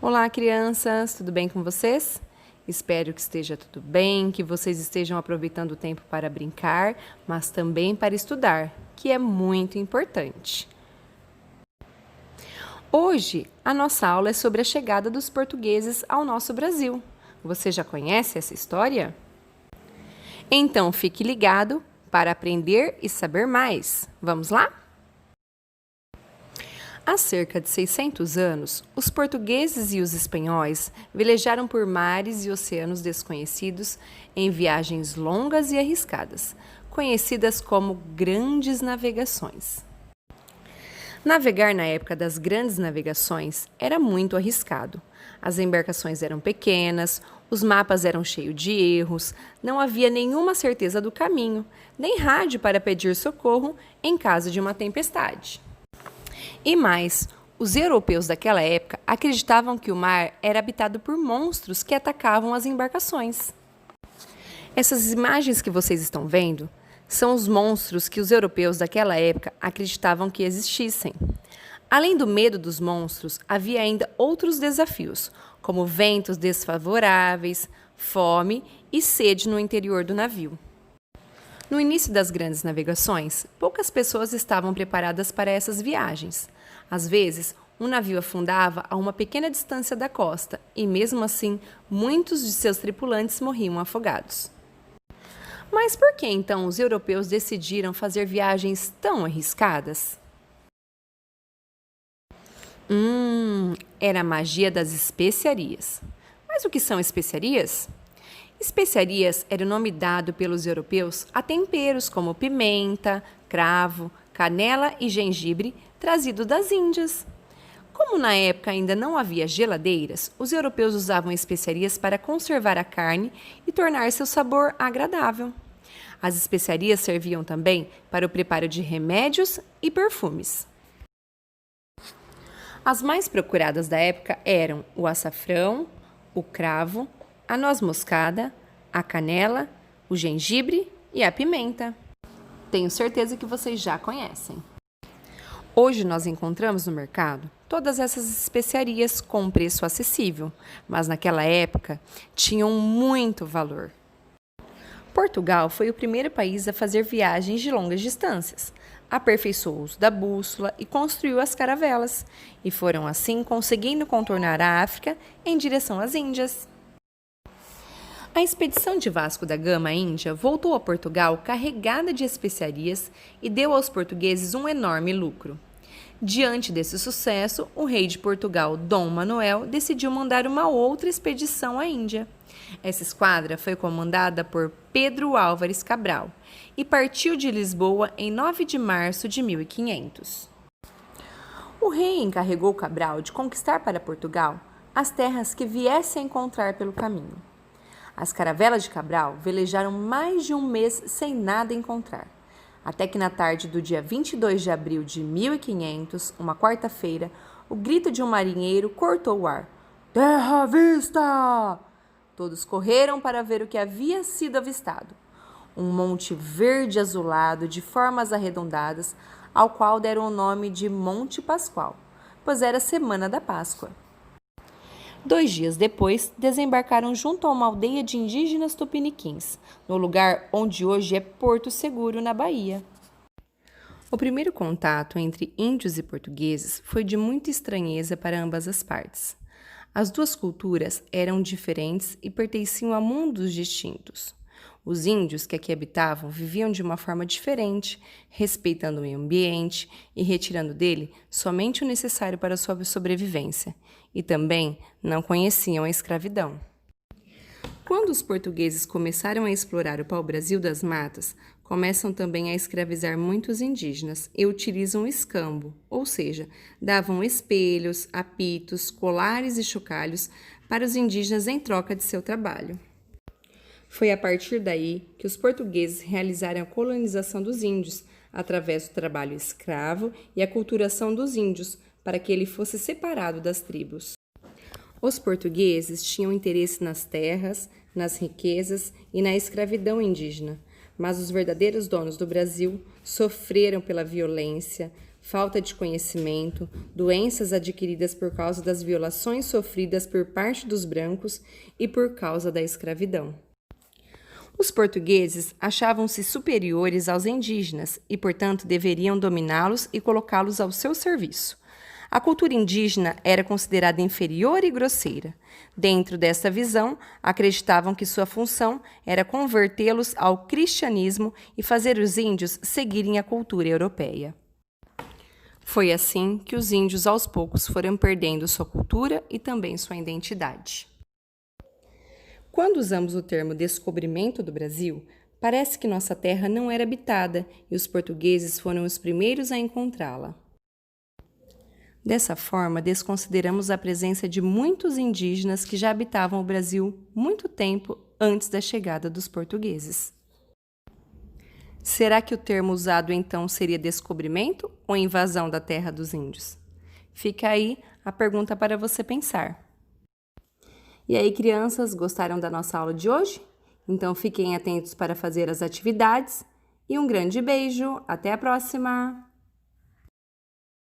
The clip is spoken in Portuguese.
Olá, crianças, tudo bem com vocês? Espero que esteja tudo bem, que vocês estejam aproveitando o tempo para brincar, mas também para estudar, que é muito importante. Hoje, a nossa aula é sobre a chegada dos portugueses ao nosso Brasil. Você já conhece essa história? Então, fique ligado para aprender e saber mais. Vamos lá? Há cerca de 600 anos, os portugueses e os espanhóis velejaram por mares e oceanos desconhecidos em viagens longas e arriscadas, conhecidas como grandes navegações. Navegar na época das grandes navegações era muito arriscado. As embarcações eram pequenas, os mapas eram cheios de erros, não havia nenhuma certeza do caminho, nem rádio para pedir socorro em caso de uma tempestade. E mais, os europeus daquela época acreditavam que o mar era habitado por monstros que atacavam as embarcações. Essas imagens que vocês estão vendo são os monstros que os europeus daquela época acreditavam que existissem. Além do medo dos monstros, havia ainda outros desafios, como ventos desfavoráveis, fome e sede no interior do navio. No início das grandes navegações, poucas pessoas estavam preparadas para essas viagens. Às vezes, um navio afundava a uma pequena distância da costa e, mesmo assim, muitos de seus tripulantes morriam afogados. Mas por que então os europeus decidiram fazer viagens tão arriscadas? Era a magia das especiarias. Mas o que são especiarias? Especiarias era o nome dado pelos europeus a temperos como pimenta, cravo, canela e gengibre trazido das Índias. Como na época ainda não havia geladeiras, os europeus usavam especiarias para conservar a carne e tornar seu sabor agradável. As especiarias serviam também para o preparo de remédios e perfumes. As mais procuradas da época eram o açafrão, o cravo, a noz moscada, a canela, o gengibre e a pimenta. Tenho certeza que vocês já conhecem. Hoje nós encontramos no mercado todas essas especiarias com um preço acessível, mas naquela época tinham muito valor. Portugal foi o primeiro país a fazer viagens de longas distâncias. Aperfeiçoou o uso da bússola e construiu as caravelas, e foram assim conseguindo contornar a África em direção às Índias. A expedição de Vasco da Gama à Índia voltou a Portugal carregada de especiarias e deu aos portugueses um enorme lucro. Diante desse sucesso, o rei de Portugal, Dom Manuel, decidiu mandar uma outra expedição à Índia. Essa esquadra foi comandada por Pedro Álvares Cabral e partiu de Lisboa em 9 de março de 1500. O rei encarregou Cabral de conquistar para Portugal as terras que viesse a encontrar pelo caminho. As caravelas de Cabral velejaram mais de um mês sem nada encontrar, até que na tarde do dia 22 de abril de 1500, uma quarta-feira, o grito de um marinheiro cortou o ar. Terra à vista! Todos correram para ver o que havia sido avistado. Um monte verde azulado de formas arredondadas, ao qual deram o nome de Monte Pascoal, pois era a semana da Páscoa. 2 dias depois, desembarcaram junto a uma aldeia de indígenas tupiniquins, no lugar onde hoje é Porto Seguro, na Bahia. O primeiro contato entre índios e portugueses foi de muita estranheza para ambas as partes. As duas culturas eram diferentes e pertenciam a mundos distintos. Os índios que aqui habitavam viviam de uma forma diferente, respeitando o meio ambiente e retirando dele somente o necessário para a sua sobrevivência, e também não conheciam a escravidão. Quando os portugueses começaram a explorar o pau-brasil das matas, começam também a escravizar muitos indígenas e utilizam o escambo, ou seja, davam espelhos, apitos, colares e chocalhos para os indígenas em troca de seu trabalho. Foi a partir daí que os portugueses realizaram a colonização dos índios, através do trabalho escravo e a aculturação dos índios, para que ele fosse separado das tribos. Os portugueses tinham interesse nas terras, nas riquezas e na escravidão indígena, mas os verdadeiros donos do Brasil sofreram pela violência, falta de conhecimento, doenças adquiridas por causa das violações sofridas por parte dos brancos e por causa da escravidão. Os portugueses achavam-se superiores aos indígenas e, portanto, deveriam dominá-los e colocá-los ao seu serviço. A cultura indígena era considerada inferior e grosseira. Dentro desta visão, acreditavam que sua função era convertê-los ao cristianismo e fazer os índios seguirem a cultura europeia. Foi assim que os índios aos poucos foram perdendo sua cultura e também sua identidade. Quando usamos o termo descobrimento do Brasil, parece que nossa terra não era habitada e os portugueses foram os primeiros a encontrá-la. Dessa forma, desconsideramos a presença de muitos indígenas que já habitavam o Brasil muito tempo antes da chegada dos portugueses. Será que o termo usado então seria descobrimento ou invasão da terra dos índios? Fica aí a pergunta para você pensar. E aí, crianças, gostaram da nossa aula de hoje? Então fiquem atentos para fazer as atividades e um grande beijo! Até a próxima!